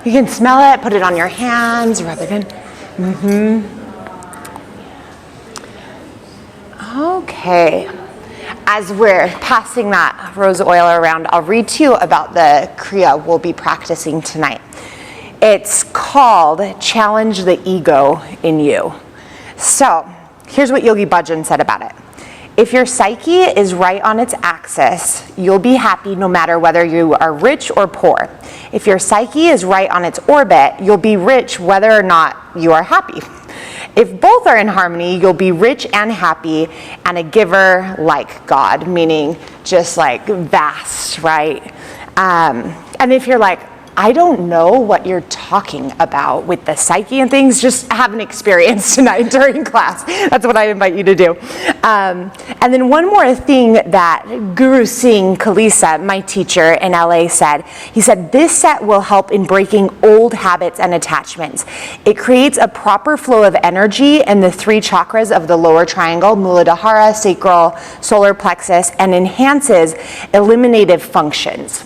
You can smell it, put it on your hands, rub it in. Okay. As we're passing that rose oil around, I'll read to you about the Kriya we'll be practicing tonight. It's called Challenge the Ego in You. So, here's what Yogi Bhajan said about it. If your psyche is right on its axis, you'll be happy no matter whether you are rich or poor. If your psyche is right on its orbit, you'll be rich whether or not you are happy. If both are in harmony, you'll be rich and happy and a giver like God, meaning just like vast, right? And if you're like, I don't know what you're talking about with the psyche and things, just have an experience tonight during class. That's what I invite you to do. And then one more thing that Guru Singh Kalisa, my teacher in LA, said. He said, this set will help in breaking old habits and attachments. It creates a proper flow of energy in the 3 chakras of the lower triangle, Muladhara, sacral, solar plexus, and enhances eliminative functions.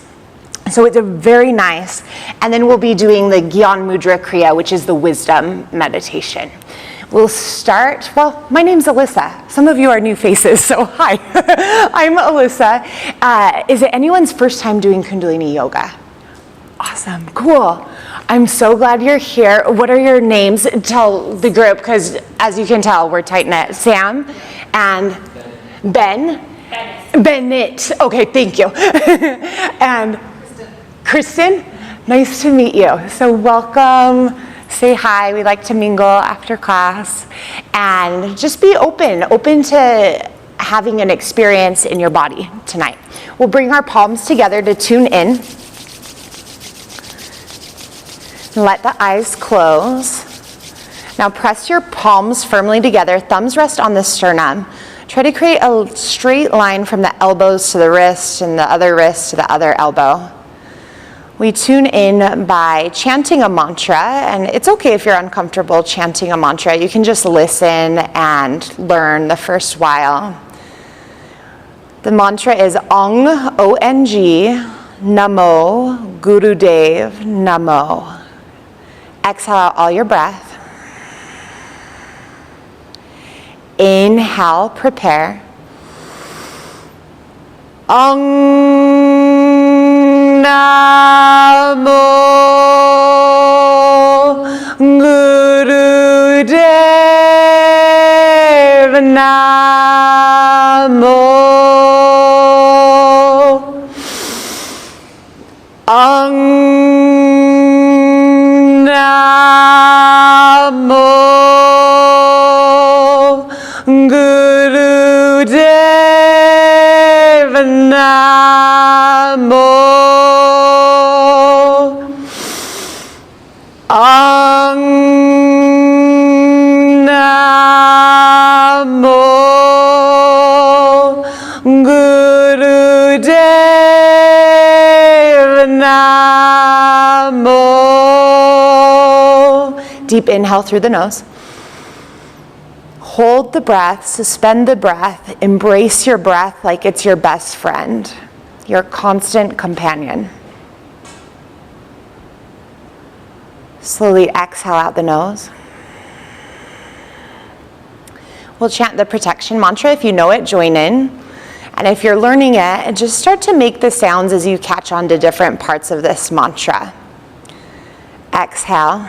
So it's a very nice, and then we'll be doing the Gyan Mudra Kriya, which is the wisdom meditation. We'll start, well, my name's Alyssa. Some of you are new faces, so hi. I'm Alyssa. Is it anyone's first time doing Kundalini yoga? Awesome, cool. I'm so glad you're here. What are your names? Tell the group, because as you can tell, we're tight-knit. Sam and Ben. Bennett. Okay, thank you. And Kristen, nice to meet you. So welcome, say hi. We like to mingle after class. And just be open to having an experience in your body tonight. We'll bring our palms together to tune in. Let the eyes close. Now press your palms firmly together. Thumbs rest on the sternum. Try to create a straight line from the elbows to the wrist and the other wrist to the other elbow. We tune in by chanting a mantra, and it's okay if you're uncomfortable chanting a mantra. You can just listen and learn the first while. The mantra is Ong, O-N-G, Namo, Gurudev, Namo. Exhale out all your breath. Inhale, prepare. Ong, Namo Gurudev Namo Ang Namo Gurudev Namo Ang Namo Gurudev Namo. Deep inhale through the nose. Hold the breath, suspend the breath, embrace your breath like it's your best friend, your constant companion. Slowly exhale out the nose. We'll chant the protection mantra. If you know it, join in. And if you're learning it, just start to make the sounds as you catch on to different parts of this mantra. Exhale.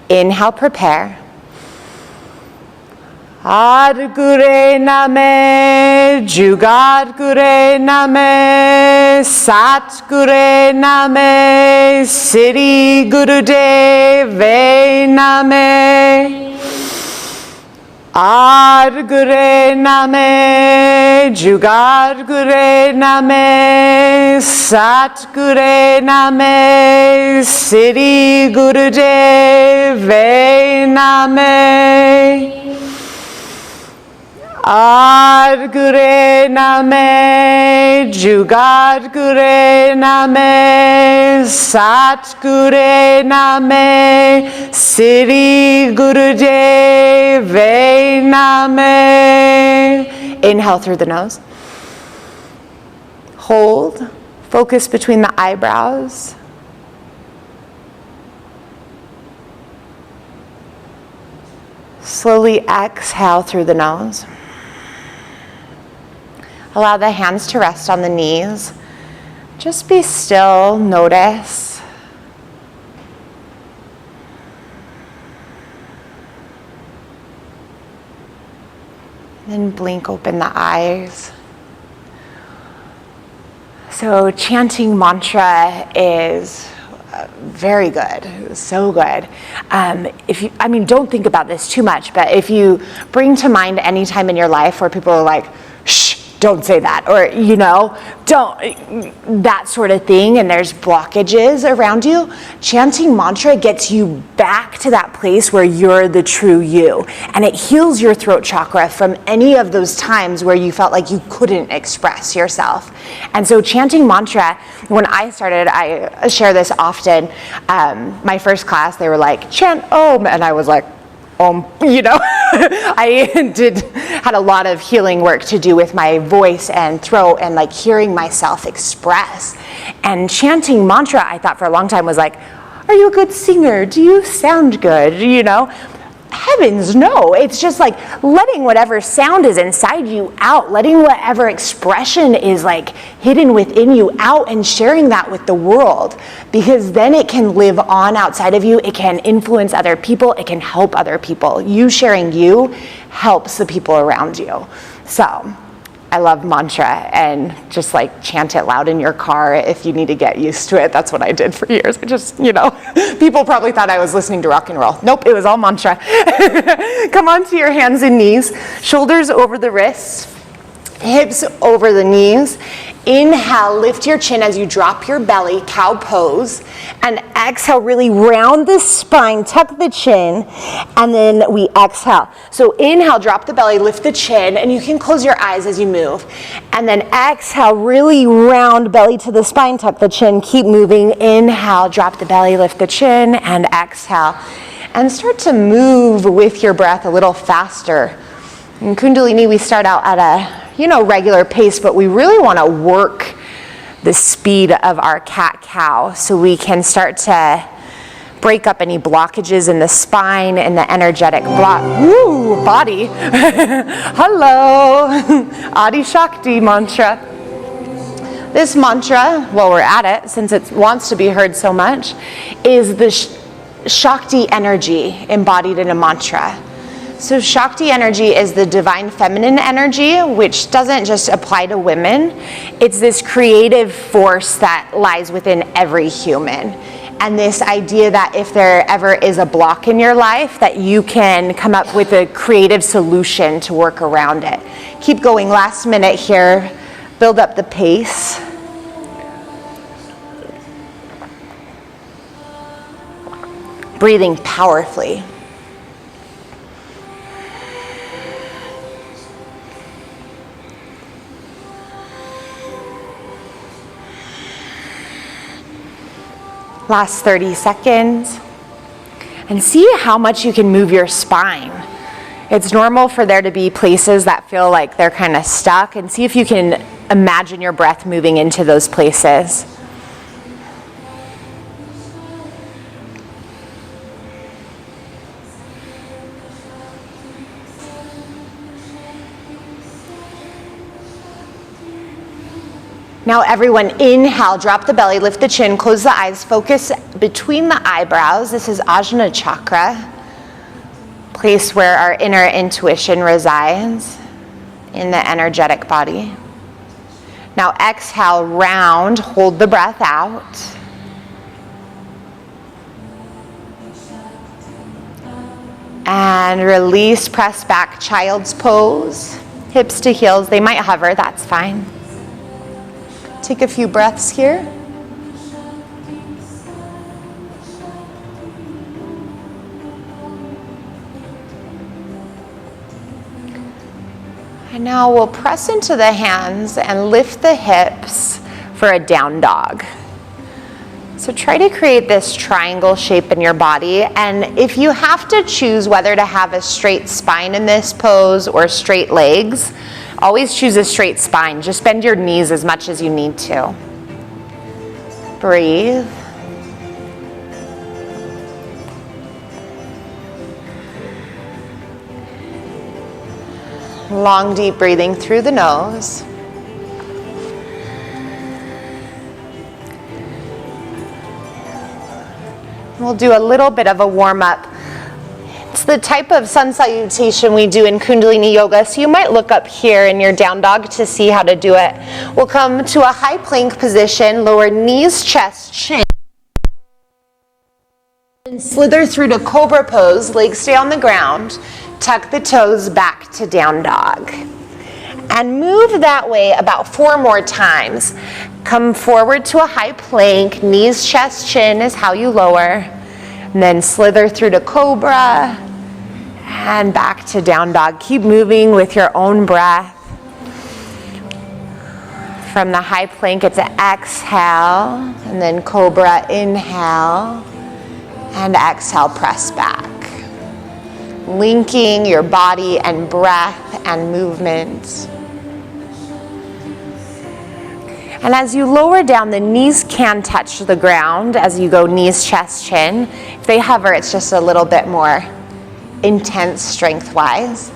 Inhale, prepare. Ad Gure Name, Jugad Gure Name, Sat Gure Name, Siddhi Gurudev Name. Ad Gure Name, Jugad Gure Name, Sat Gure Name, Siddhi Gurudev Name. Ad Gure Name, Jugad Gure Name, Sat Guru Name, Sri Gurudev Name. Inhale through the nose. Hold. Focus between the eyebrows. Slowly exhale through the nose. Allow the hands to rest on the knees. Just be still, notice. Then blink open the eyes. So chanting mantra is very good, so good. Don't think about this too much, but if you bring to mind any time in your life where people are like, shh, don't say that, or, don't, that sort of thing, and there's blockages around you, chanting mantra gets you back to that place where you're the true you, and it heals your throat chakra from any of those times where you felt like you couldn't express yourself. And so chanting mantra, when I started, I share this often, my first class, they were like, chant Om, and I was like, I had a lot of healing work to do with my voice and throat and like hearing myself express. And chanting mantra, I thought for a long time was like, are you a good singer? Do you sound good? Heavens, no. It's just like letting whatever sound is inside you out, letting whatever expression is like hidden within you out and sharing that with the world, because then it can live on outside of you. It can influence other people. It can help other people. You sharing you helps the people around you. So I love mantra, and just like chant it loud in your car if you need to get used to it. That's what I did for years. I just, people probably thought I was listening to rock and roll. Nope, it was all mantra. Come onto your hands and knees, shoulders over the wrists, hips over the knees. Inhale, lift your chin as you drop your belly, cow pose, and exhale, really round the spine, tuck the chin, and then we exhale. So inhale, drop the belly, lift the chin, and you can close your eyes as you move. And then exhale, really round belly to the spine, tuck the chin, keep moving. Inhale, drop the belly, lift the chin, and exhale. And start to move with your breath a little faster. In Kundalini, we start out at a regular pace, but we really want to work the speed of our cat-cow so we can start to break up any blockages in the spine and the energetic body. Hello, Adi Shakti mantra. This mantra, while we're at it, since it wants to be heard so much, is the Shakti energy embodied in a mantra. So Shakti energy is the divine feminine energy, which doesn't just apply to women. It's this creative force that lies within every human. And this idea that if there ever is a block in your life, that you can come up with a creative solution to work around it. Keep going, last minute here. Build up the pace. Breathing powerfully. Last 30 seconds. And see how much you can move your spine. It's normal for there to be places that feel like they're kind of stuck, and see if you can imagine your breath moving into those places. Now everyone, inhale, drop the belly, lift the chin, close the eyes, focus between the eyebrows. This is Ajna chakra, place where our inner intuition resides in the energetic body. Now exhale, round, hold the breath out. And release, press back, child's pose, hips to heels. They might hover, that's fine. Take a few breaths here. And now we'll press into the hands and lift the hips for a down dog. So try to create this triangle shape in your body, and if you have to choose whether to have a straight spine in this pose or straight legs, always choose a straight spine. Just bend your knees as much as you need to. Breathe. Long, deep breathing through the nose. We'll do a little bit of a warm-up. It's the type of sun salutation we do in Kundalini yoga, so you might look up here in your down dog to see how to do it. We'll come to a high plank position, lower knees, chest, chin. And slither through to cobra pose, legs stay on the ground. Tuck the toes back to down dog. And move that way about 4 more times. Come forward to a high plank, knees, chest, chin is how you lower. And then slither through to cobra and back to down dog. Keep moving with your own breath. From the high plank, it's an exhale, and then cobra, inhale, and exhale, press back. Linking your body and breath and movement. And as you lower down, the knees can touch the ground as you go knees, chest, chin. If they hover, it's just a little bit more intense strength-wise.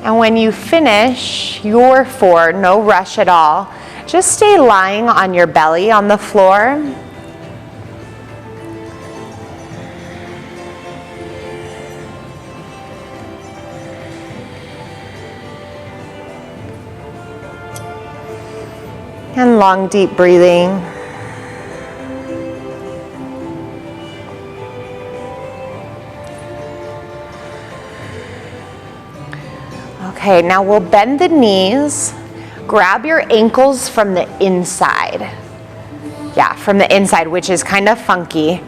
And when you finish your 4, no rush at all, just stay lying on your belly on the floor. And long, deep breathing. Okay, now we'll bend the knees. Grab your ankles from the inside. Yeah, from the inside, which is kind of funky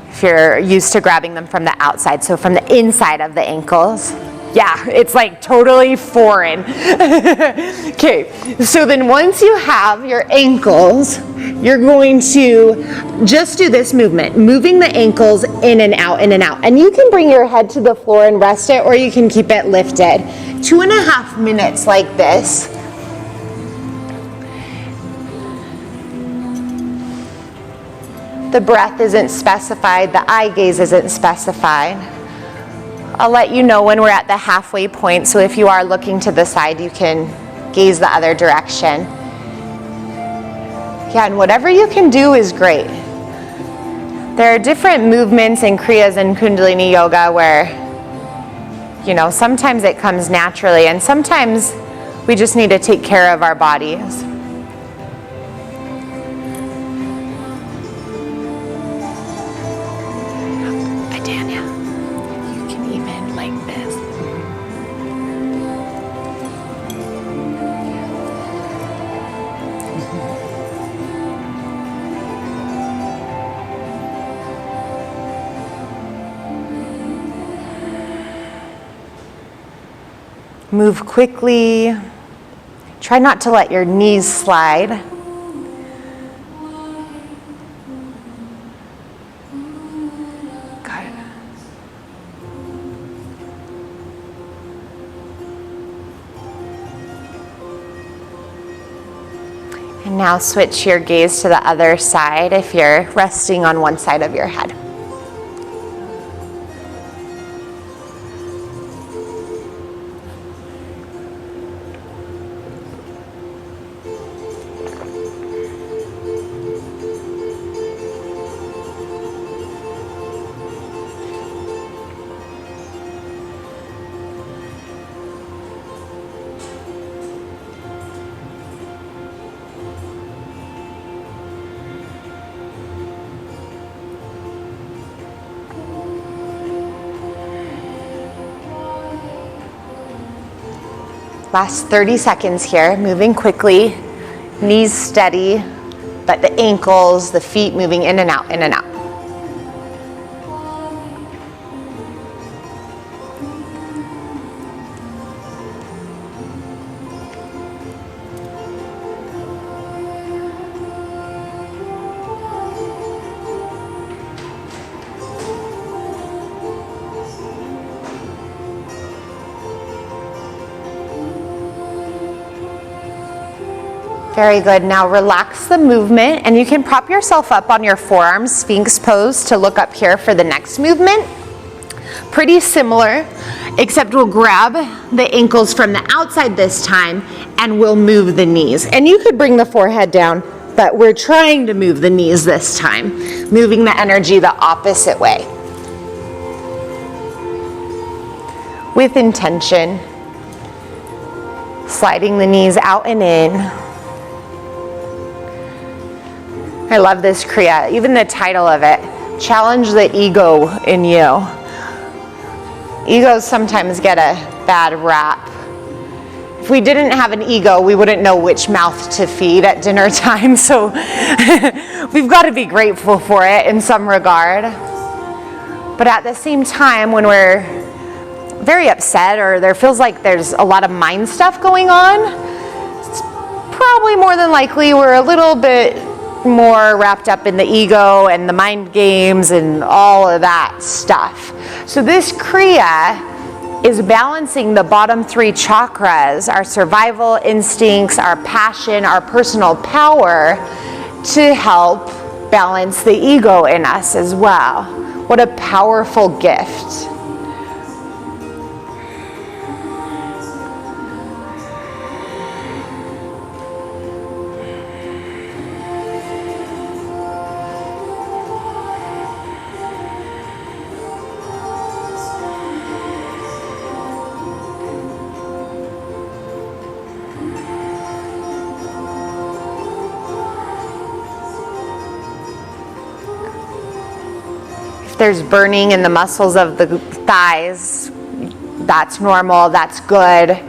if you're used to grabbing them from the outside. So from the inside of the ankles. Yeah, it's like totally foreign. Okay, so then once you have your ankles, you're going to just do this movement, moving the ankles in and out, in and out. And you can bring your head to the floor and rest it, or you can keep it lifted. 2.5 minutes like this. The breath isn't specified, the eye gaze isn't specified. I'll let you know when we're at the halfway point, so if you are looking to the side, you can gaze the other direction. Yeah, and whatever you can do is great. There are different movements and Kriyas in Kundalini yoga where, you know, sometimes it comes naturally, and sometimes we just need to take care of our bodies. Move quickly. Try not to let your knees slide. Good. And now switch your gaze to the other side if you're resting on one side of your head. Last 30 seconds here, moving quickly, knees steady, but the ankles, the feet moving in and out, in and out. Very good. Now relax the movement, and you can prop yourself up on your forearms, Sphinx pose, to look up here for the next movement. Pretty similar, except we'll grab the ankles from the outside this time, and we'll move the knees. And you could bring the forehead down, but we're trying to move the knees this time, moving the energy the opposite way. With intention, sliding the knees out and in. I love this Kriya, even the title of it, challenge the ego in you. Egos sometimes get a bad rap. If we didn't have an ego, we wouldn't know which mouth to feed at dinner time, so we've got to be grateful for it in some regard. But at the same time, when we're very upset or there feels like there's a lot of mind stuff going on, it's probably more than likely we're a little bit more wrapped up in the ego and the mind games and all of that stuff. So this Kriya is balancing the bottom three chakras, our survival instincts, our passion, our personal power, to help balance the ego in us as well. What a powerful gift. There's burning in the muscles of the thighs, that's normal, that's good.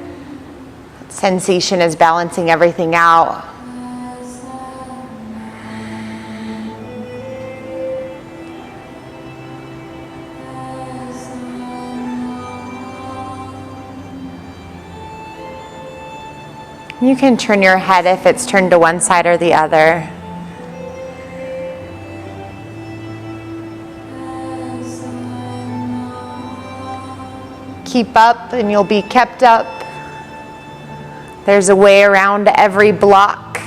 Sensation is balancing everything out. You can turn your head if it's turned to one side or the other. Keep up and you'll be kept up. There's a way around every block.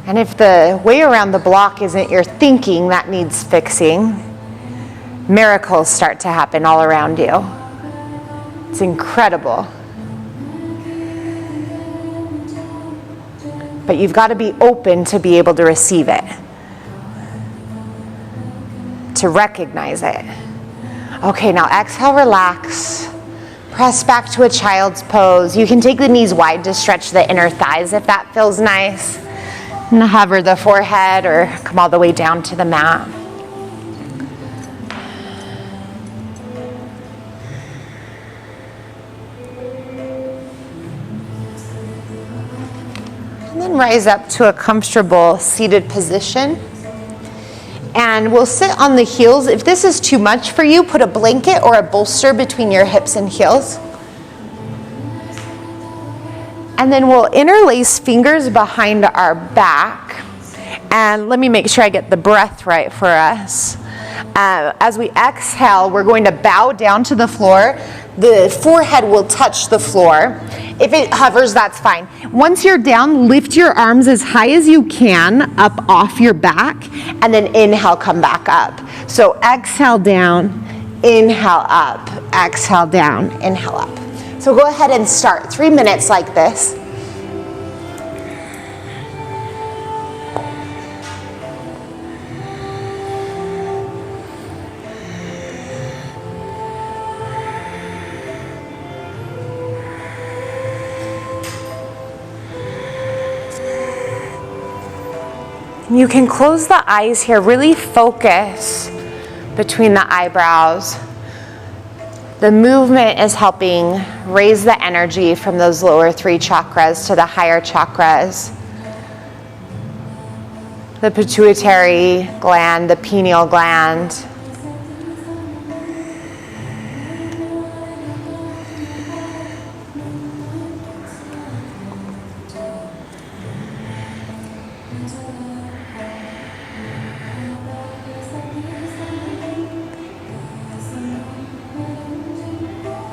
And if the way around the block isn't your thinking that needs fixing, miracles start to happen all around you. It's incredible. But you've got to be open to be able to receive it, to recognize it. Okay, now exhale, relax. Press back to a child's pose. You can take the knees wide to stretch the inner thighs if that feels nice. And hover the forehead or come all the way down to the mat. And then rise up to a comfortable seated position. And we'll sit on the heels. If this is too much for you, put a blanket or a bolster between your hips and heels. And then we'll interlace fingers behind our back. And let me make sure I get the breath right for us. As we exhale, we're going to bow down to the floor. The forehead will touch the floor. If it hovers, that's fine. Once you're down, lift your arms as high as you can up off your back, and then inhale, come back up. So exhale down, inhale up, exhale down, inhale up. So go ahead and start 3 minutes like this. You can close the eyes here, really focus between the eyebrows. The movement is helping raise the energy from those lower three chakras to the higher chakras. The pituitary gland, the pineal gland.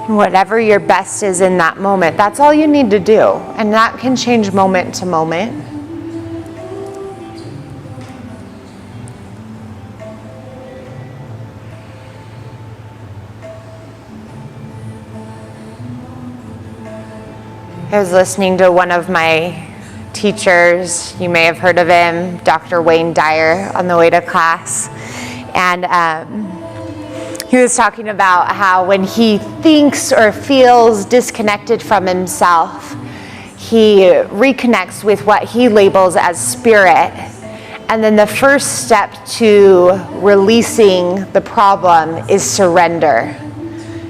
Whatever your best is in that moment, that's all you need to do. And that can change moment to moment. I was listening to one of my teachers, you may have heard of him, Dr. Wayne Dyer, on the way to class. And he was talking about how when he thinks or feels disconnected from himself, he reconnects with what he labels as spirit. And then the first step to releasing the problem is surrender.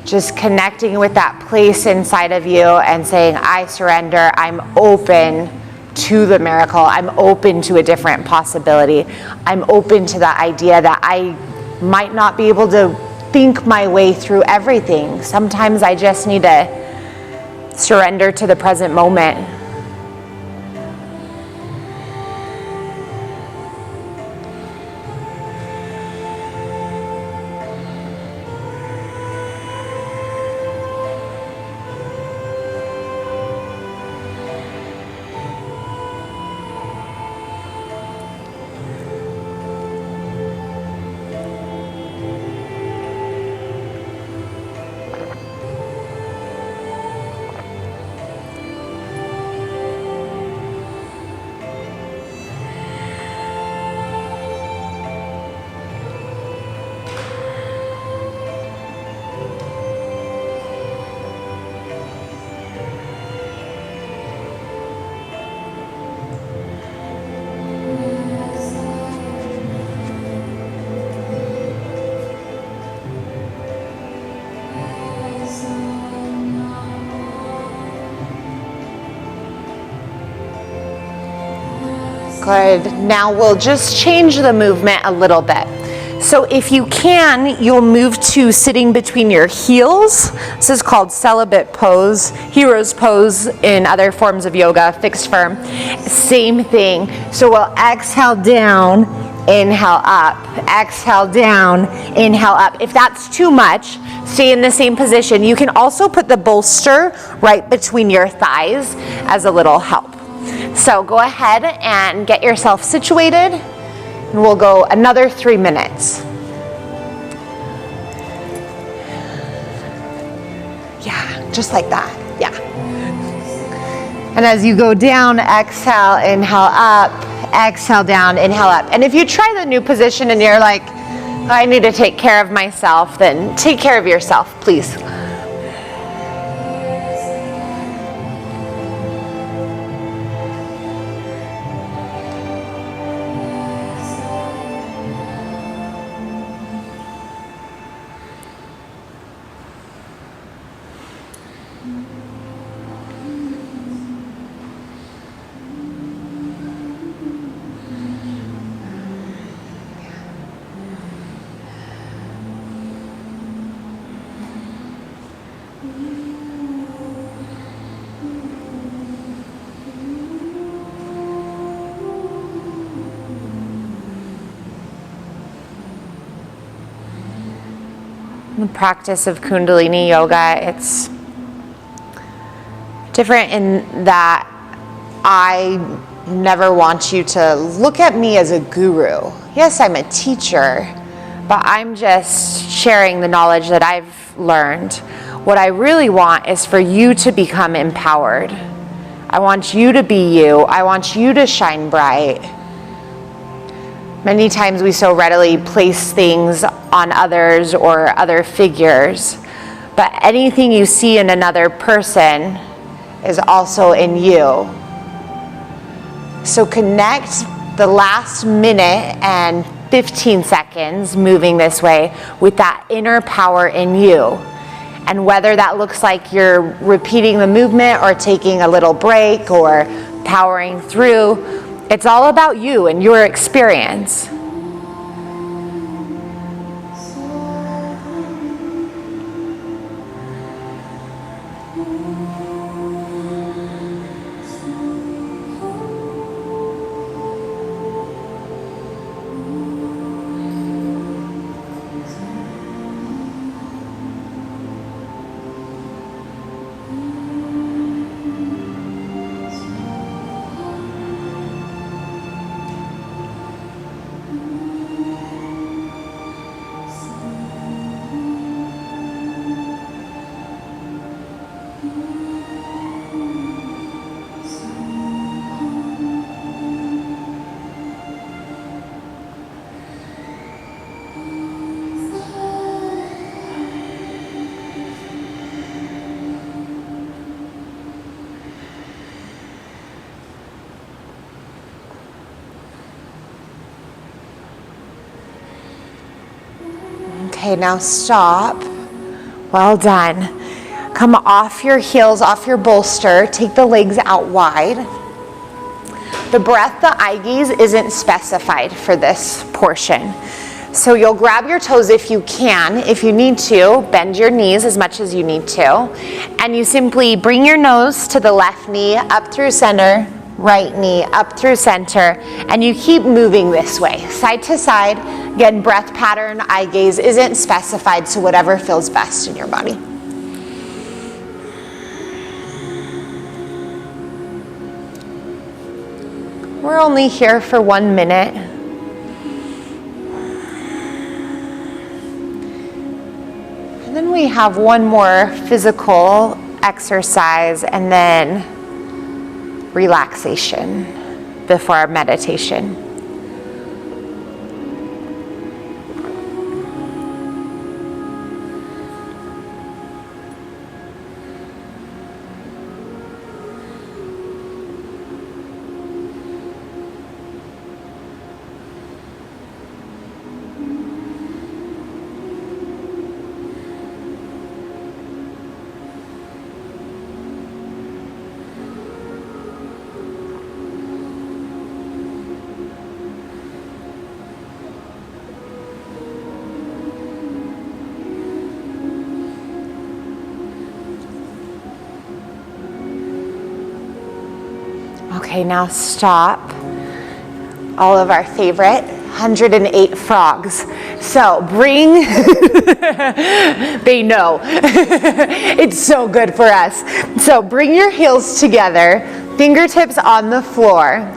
Just connecting with that place inside of you and saying, I surrender, I'm open to the miracle, I'm open to a different possibility, I'm open to the idea that I might not be able to think my way through everything. Sometimes I just need to surrender to the present moment. Good. Now we'll just change the movement a little bit. So if you can, you'll move to sitting between your heels. This is called celibate pose, hero's pose in other forms of yoga, fixed firm. Same thing. So we'll exhale down, inhale up, exhale down, inhale up. If that's too much, stay in the same position. You can also put the bolster right between your thighs as a little help. So go ahead and get yourself situated, and we'll go another 3 minutes. Yeah, just like that, yeah. And as you go down, exhale, inhale up, exhale down, inhale up. And if you try the new position and you're like, I need to take care of myself, then take care of yourself, please. The practice of Kundalini yoga, it's different in that I never want you to look at me as a guru. Yes, I'm a teacher, but I'm just sharing the knowledge that I've learned. What I really want is for you to become empowered. I want you to be you. I want you to shine bright. Many times we so readily place things on others or other figures, but anything you see in another person is also in you. So connect the last minute and 15 seconds moving this way with that inner power in you. And whether that looks like you're repeating the movement or taking a little break or powering through, it's all about you and your experience. Okay, now stop. Well done. Come off your heels, off your bolster. Take the legs out wide. The breath, the eye gaze, isn't specified for this portion. So you'll grab your toes if you can. If you need to, bend your knees as much as you need to. And you simply bring your nose to the left knee, up through center, right knee, up through center, and you keep moving this way, side to side. Again, breath pattern, eye gaze isn't specified, so whatever feels best in your body. We're only here for 1 minute. And then we have one more physical exercise and then relaxation before our meditation. Okay, now stop. All of our favorite 108 frogs. So bring, they know, it's so good for us. So bring your heels together, fingertips on the floor.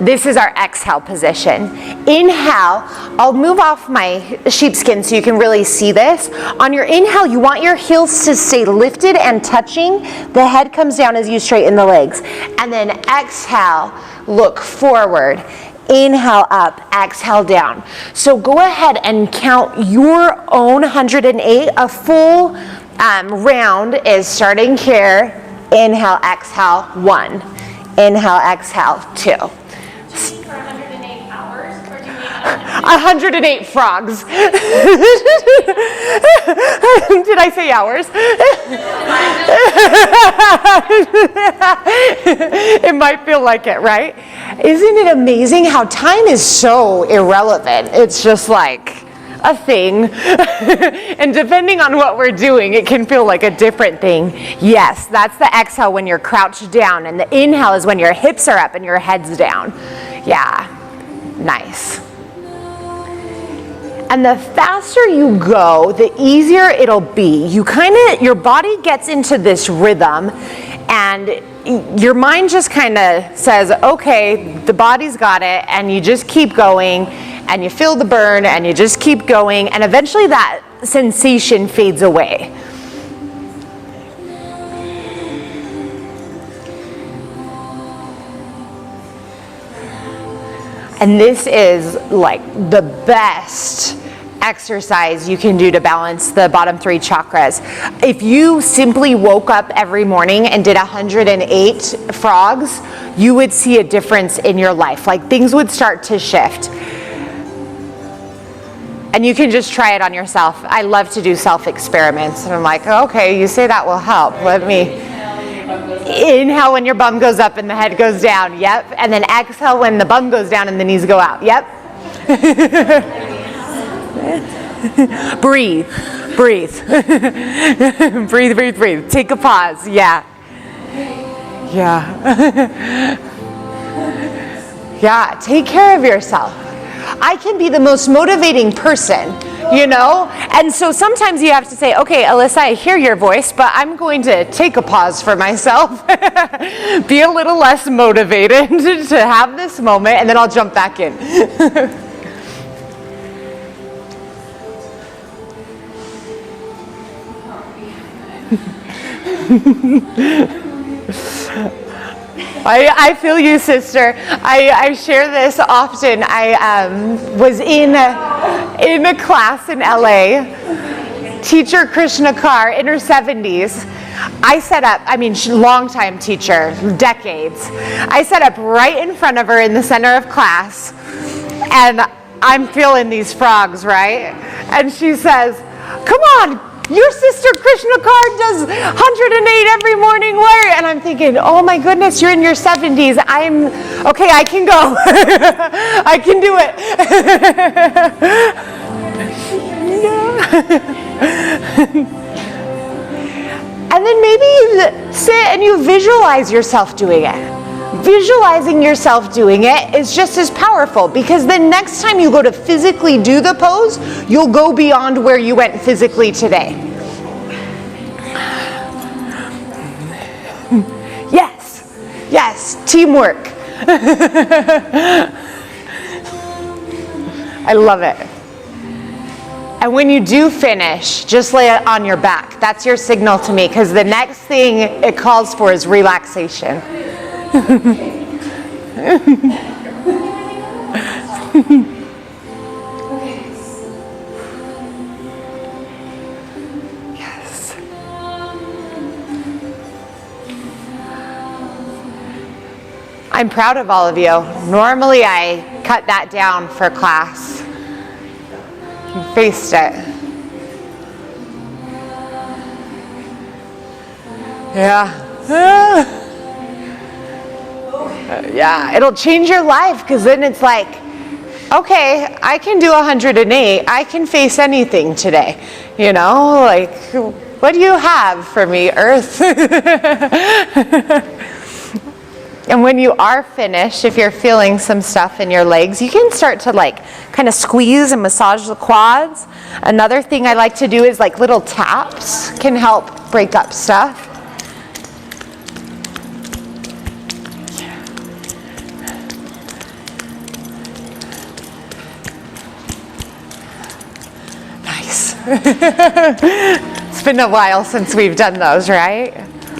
This is our exhale position. Inhale, I'll move off my sheepskin so you can really see this. On your inhale, you want your heels to stay lifted and touching. The head comes down as you straighten the legs. And then exhale, look forward. Inhale up, exhale down. So go ahead and count your own 108. A full round is starting here. Inhale, exhale, 1. Inhale, exhale, 2. For 108 hours, or do you mean 108 frogs. Did I say hours? It might feel like it, right? Isn't it amazing how time is so irrelevant? It's just like a thing. And depending on what we're doing, it can feel like a different thing. Yes, that's the exhale when you're crouched down, and the inhale is when your hips are up and your head's down. Yeah, nice. And the faster you go, the easier it'll be. Your body gets into this rhythm, and your mind just kind of says, okay, the body's got it, and you just keep going, and you feel the burn, and you just keep going, and eventually that sensation fades away. And this is like the best exercise you can do to balance the bottom 3 chakras. If you simply woke up every morning and did 108 frogs, you would see a difference in your life. Like things would start to shift. And you can just try it on yourself. I love to do self-experiments. And I'm like, okay, you say that will help. Let me inhale when your bum goes up and the head goes down. Yep. And then exhale when the bum goes down and the knees go out. Yep. Breathe. Breathe. Breathe, breathe, breathe. Take a pause. Yeah. Yeah. Yeah. Take care of yourself. I can be the most motivating person, you know? And so sometimes you have to say, okay, Alyssa, I hear your voice, but I'm going to take a pause for myself. Be a little less motivated to have this moment, and then I'll jump back in. I feel you, sister. I share this often. I was in a class in LA. Teacher Krishna Kar, in her 70s. I set up, long-time teacher, decades. I set up right in front of her in the center of class. And I'm feeling these frogs, right? And she says, come on, your sister Krishna Kard does 108 every morning. Where? And I'm thinking, oh my goodness, you're in your 70s. Okay, I can go. I can do it. And then maybe you sit and you visualize yourself doing it. Visualizing yourself doing it is just as powerful, because then next time you go to physically do the pose, you'll go beyond where you went physically today. Yes, teamwork. I love it. And when you do finish, just lay it on your back. That's your signal to me, because the next thing it calls for is relaxation. Yes. I'm proud of all of you. Normally I cut that down for class. You faced it. Yeah. Yeah, it'll change your life, because then it's like, okay, I can do 108. I can face anything today. You know, like, what do you have for me, Earth? And when you are finished, if you're feeling some stuff in your legs, you can start to like kind of squeeze and massage the quads. Another thing I like to do is like little taps can help break up stuff. Nice. It's been a while since we've done those, right?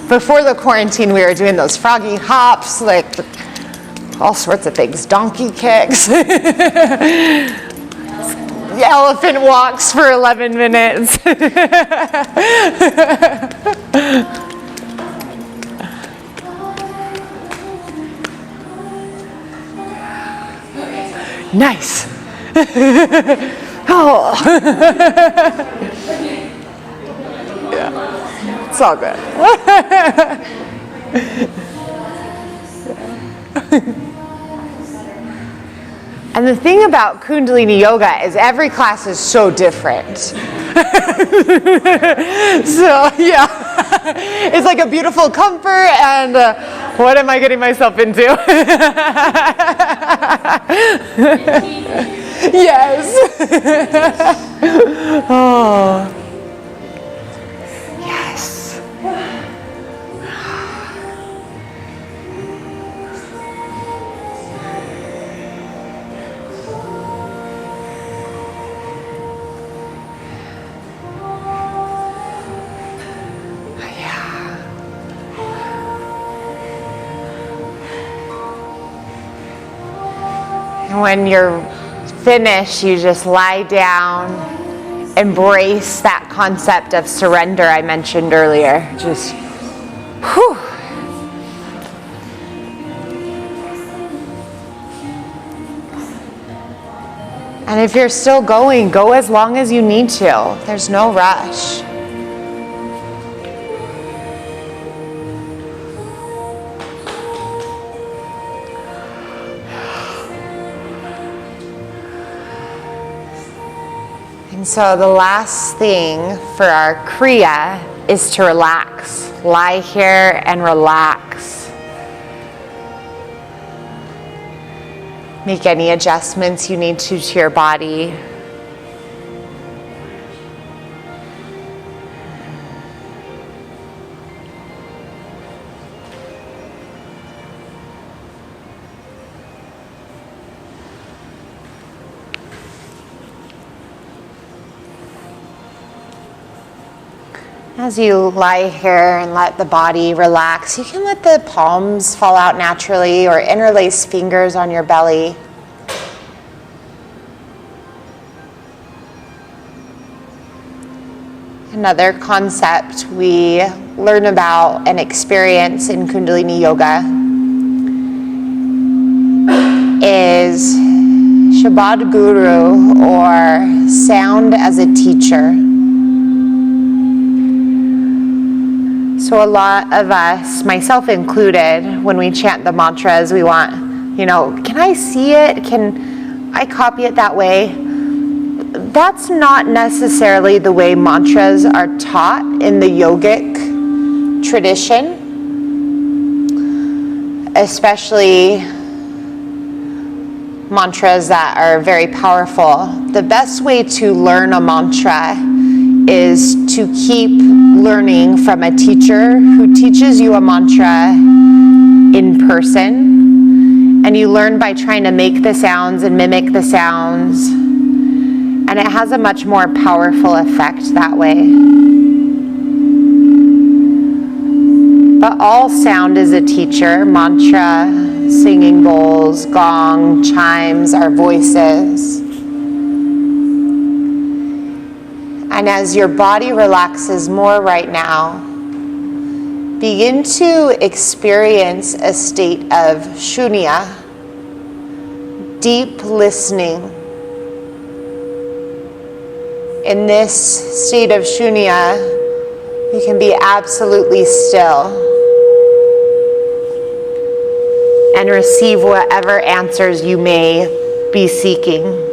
Before the quarantine, we were doing those froggy hops, like all sorts of things, donkey kicks, elephant walks for 11 minutes. Nice. Oh. Yeah. It's all good. And the thing about Kundalini Yoga is every class is so different. So, yeah. It's like a beautiful comfort, and what am I getting myself into? Yes. Oh. Yes. And when you're finished, you just lie down, embrace that concept of surrender I mentioned earlier. Just, whew. And if you're still going, go as long as you need to. There's no rush. And so the last thing for our Kriya is to relax. Lie here and relax. Make any adjustments you need to your body. As you lie here and let the body relax, you can let the palms fall out naturally or interlace fingers on your belly. Another concept we learn about and experience in Kundalini Yoga is Shabad Guru, or sound as a teacher. So a lot of us, myself included, when we chant the mantras, we want, can I see it? Can I copy it that way? That's not necessarily the way mantras are taught in the yogic tradition, especially mantras that are very powerful. The best way to learn a mantra is to keep learning from a teacher who teaches you a mantra in person, and you learn by trying to make the sounds and mimic the sounds, and it has a much more powerful effect that way. But all sound is a teacher. Mantra, singing bowls, gong, chimes, our voices. And as your body relaxes more right now, begin to experience a state of shunya, deep listening. In this state of shunya, you can be absolutely still and receive whatever answers you may be seeking.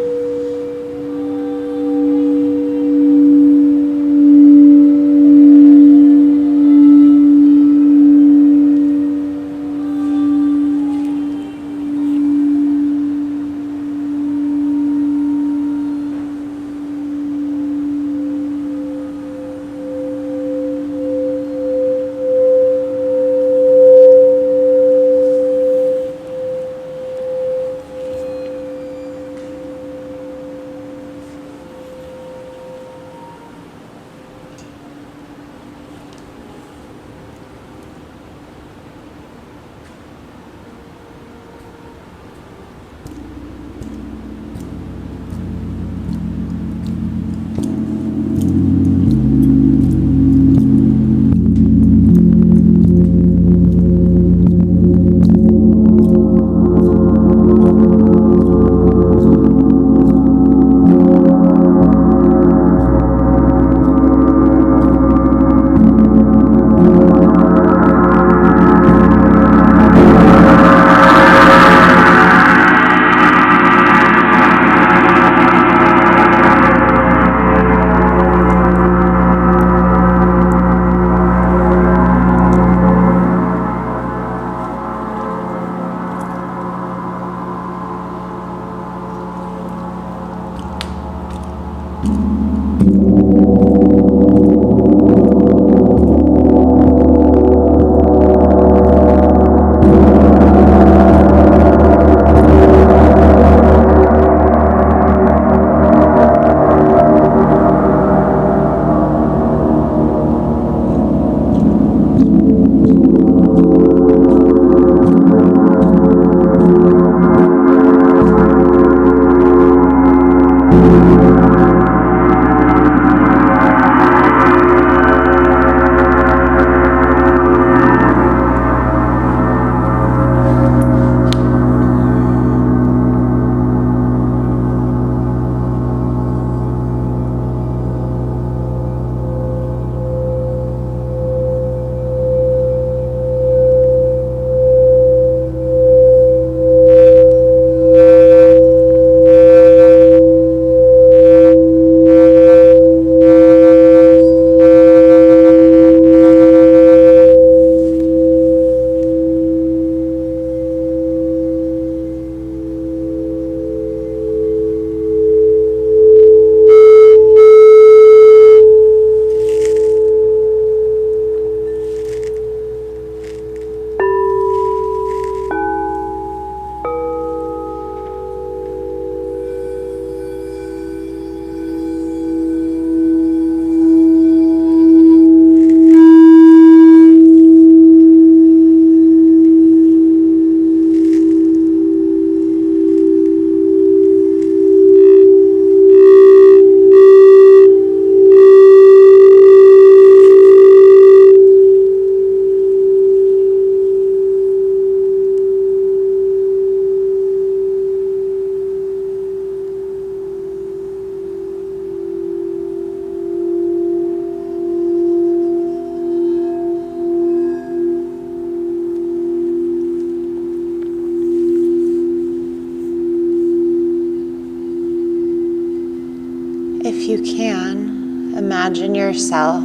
if you can, imagine yourself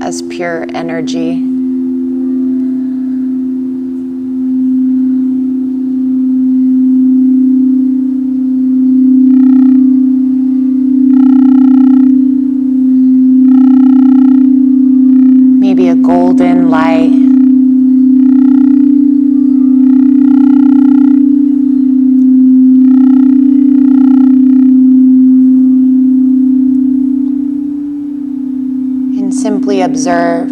as pure energy. Maybe a golden light. And simply observe.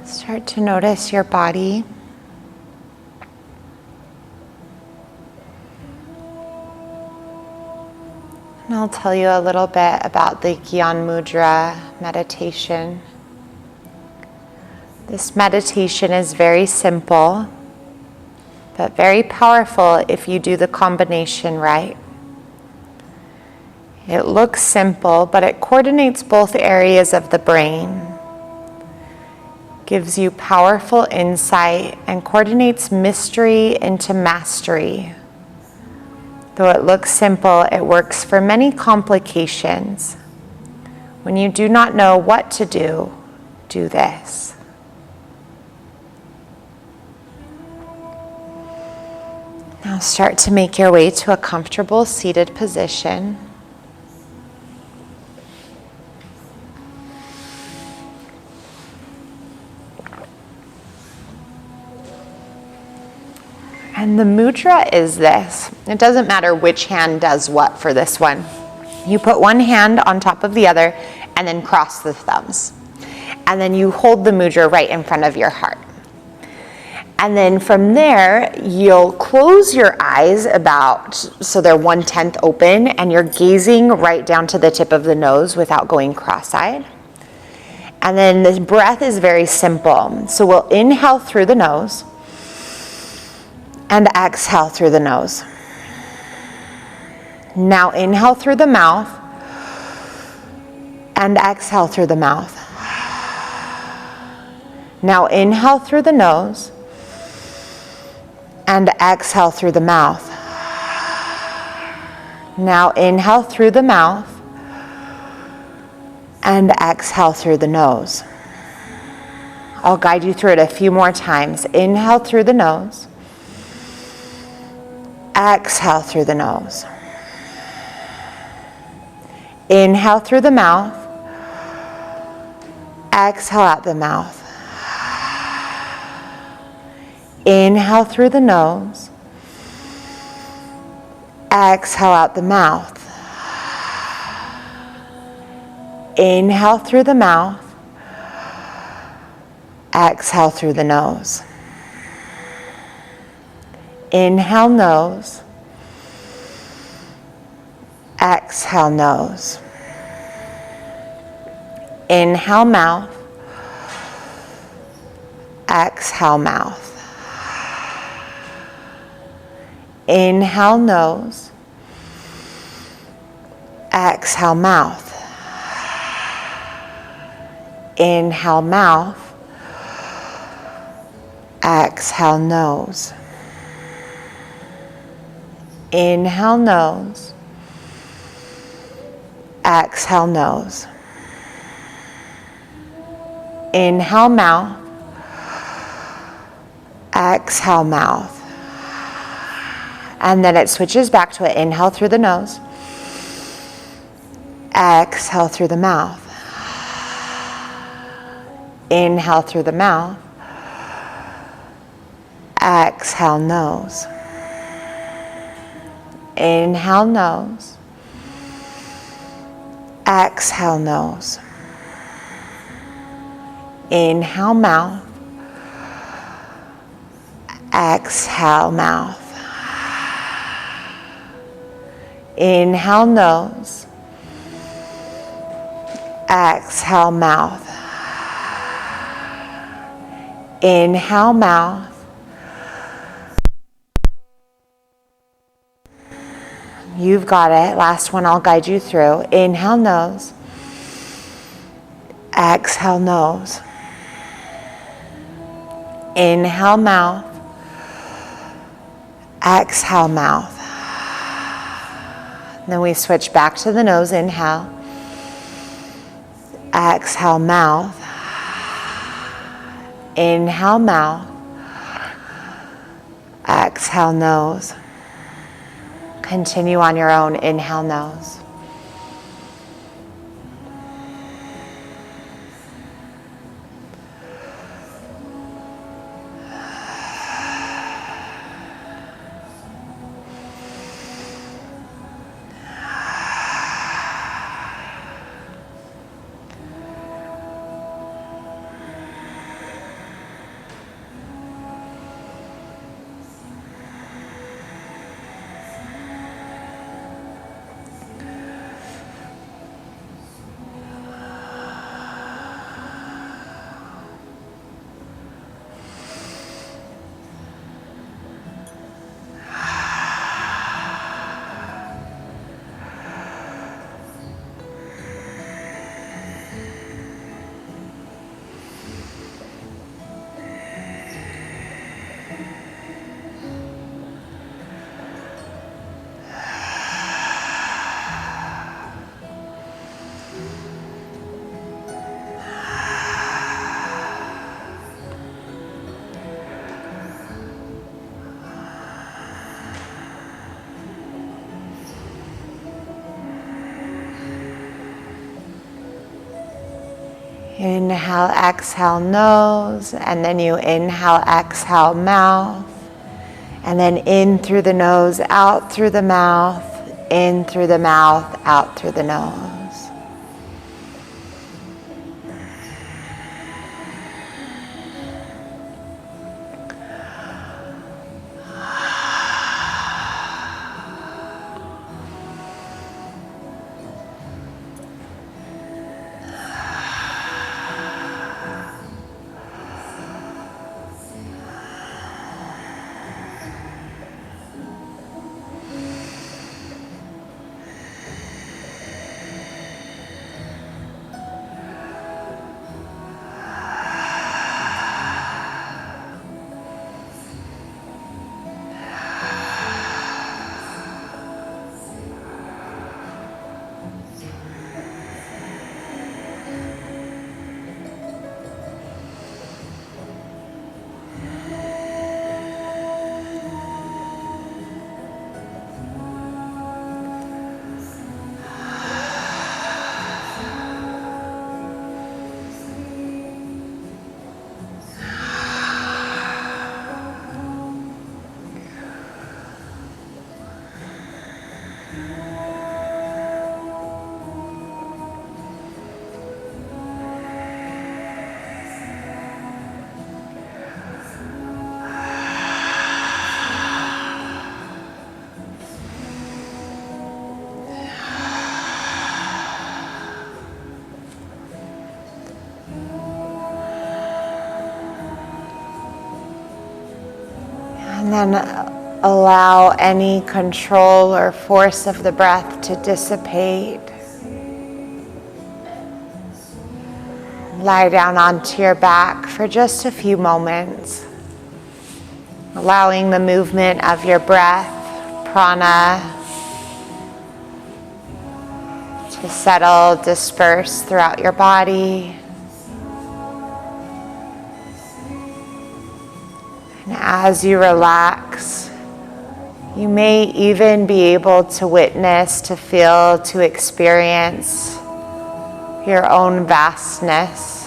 Start to notice your body. And I'll tell you a little bit about the Gyan Mudra meditation. This meditation is very simple, but very powerful if you do the combination right. It looks simple, but it coordinates both areas of the brain. Gives you powerful insight and coordinates mystery into mastery. Though it looks simple, it works for many complications. When you do not know what to do, do this. Now start to make your way to a comfortable seated position. And the mudra is this. It doesn't matter which hand does what for this one. You put one hand on top of the other and then cross the thumbs. And then you hold the mudra right in front of your heart. And then from there, you'll close your eyes so they're 1/10 open, and you're gazing right down to the tip of the nose without going cross-eyed. And then the breath is very simple. So we'll inhale through the nose and exhale through the nose. Now inhale through the mouth and exhale through the mouth. Now inhale through the nose and exhale through the mouth. Now inhale through the mouth and exhale through the nose. I'll guide you through it a few more times. Inhale through the nose. Exhale through the nose. Inhale through the mouth. Exhale out the mouth. Inhale through the nose. Exhale out the mouth. Inhale through the mouth. Exhale through the nose. Inhale nose. Exhale nose. Inhale mouth. Exhale mouth. Inhale nose. Exhale mouth. Inhale mouth. Exhale nose. Inhale nose. Exhale nose. Inhale mouth. Exhale mouth. And then it switches back to an inhale through the nose. Exhale through the mouth. Inhale through the mouth. Exhale nose. Inhale nose. Exhale nose. Inhale mouth. Exhale mouth. Inhale nose. Exhale mouth. Inhale mouth. You've got it. Last one I'll guide you through. Inhale nose. Exhale nose. Inhale mouth. Exhale mouth. Then we switch back to the nose. Inhale. Exhale mouth. Inhale mouth. Exhale nose. Continue on your own. Inhale nose. Inhale, exhale, nose, and then you inhale, exhale, mouth, and then in through the nose, out through the mouth, in through the mouth, out through the nose. And then allow any control or force of the breath to dissipate. Lie down onto your back for just a few moments, allowing the movement of your breath, prana, to settle, disperse throughout your body. And as you relax, you may even be able to witness, to feel, to experience your own vastness.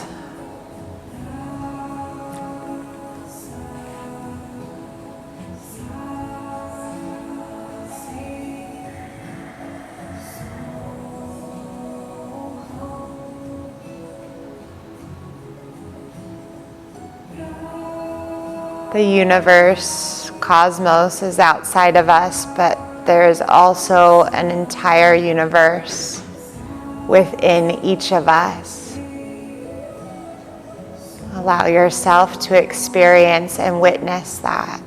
The universe, cosmos, is outside of us, but there is also an entire universe within each of us. Allow yourself to experience and witness that.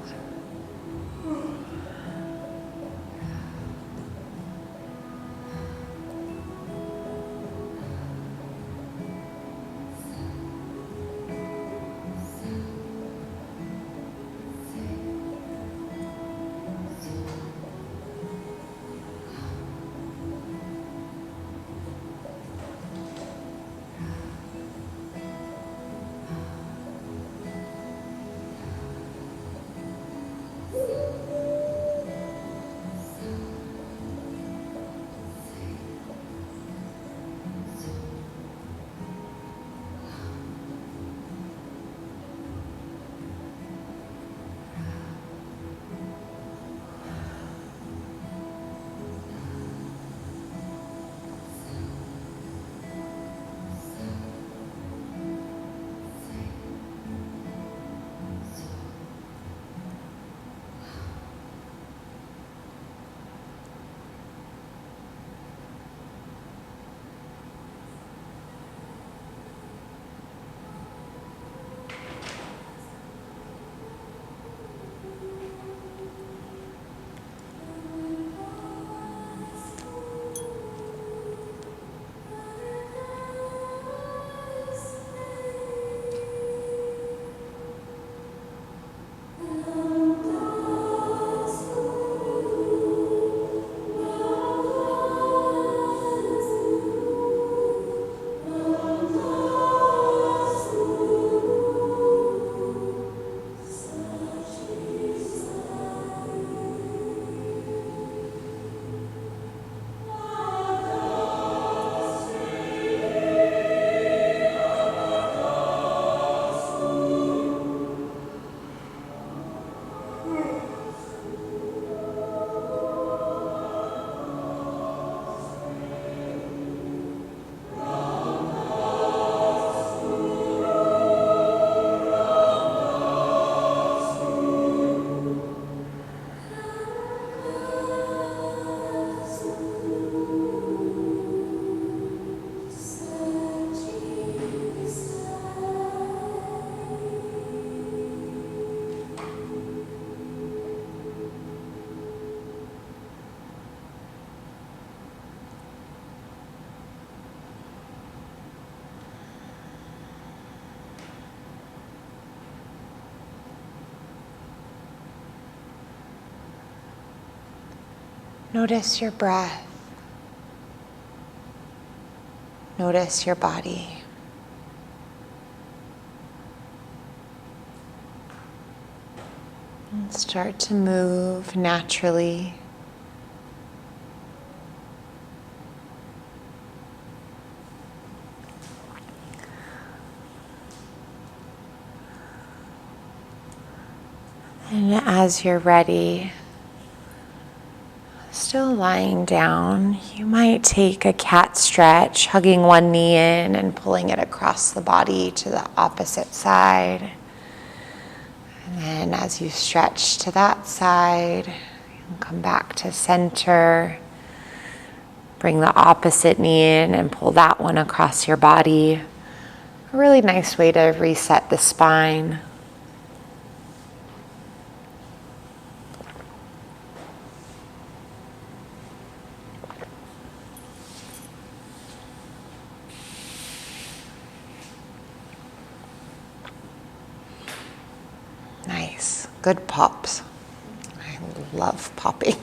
Notice your breath. Notice your body. And start to move naturally. And as you're ready, still lying down, you might take a cat stretch, hugging one knee in and pulling it across the body to the opposite side. And then as you stretch to that side, you come back to center. Bring the opposite knee in and pull that one across your body. A really nice way to reset the spine. Good pops. I love popping.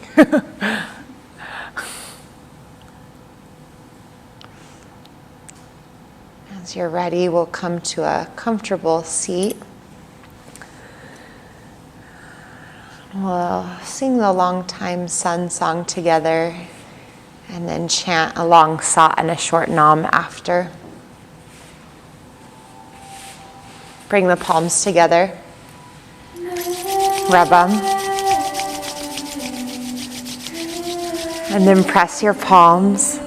As you're ready, we'll come to a comfortable seat. We'll sing the Long Time Sun song together and then chant a long sat and a short nam after. Bring the palms together. Rub them. And then press your palms.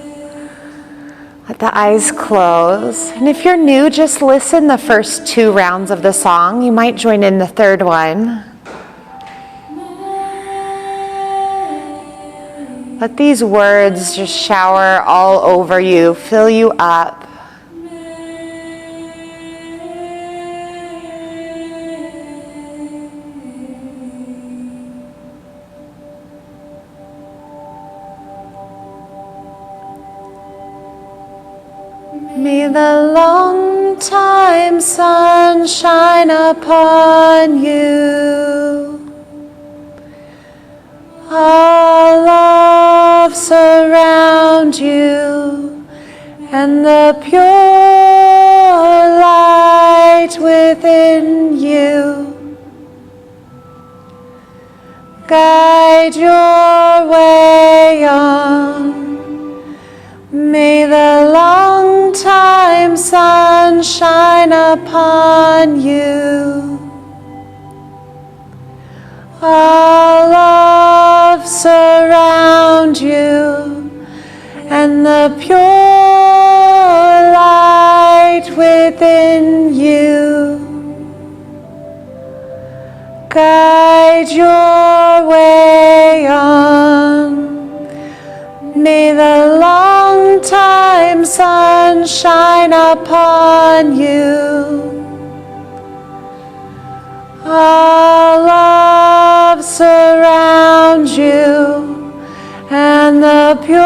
Let the eyes close. And if you're new, just listen the first 2 rounds of the song. You might join in the third one. Let these words just shower all over you, fill you up. May the long time sun shine upon you. All love surround you, and the pure light within you guide your way on. May the long time sun shine upon you. All love surround you, and the pure light within you guide your way on. May the long time sun shine upon you. All love surround you, and the pure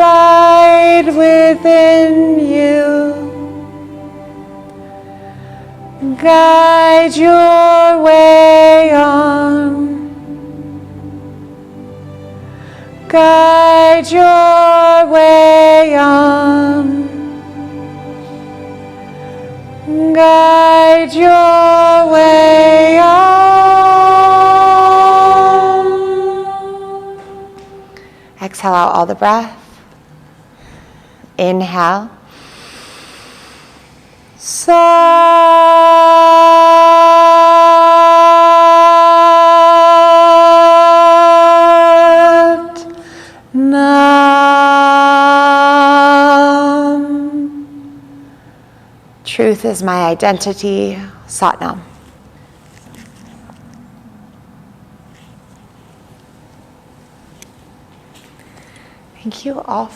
light within you guide your way on. Guide your way on. Guide your way on. Exhale out all the breath. Inhale. Sat Nam. Truth is my identity. Sat Nam. Thank you all.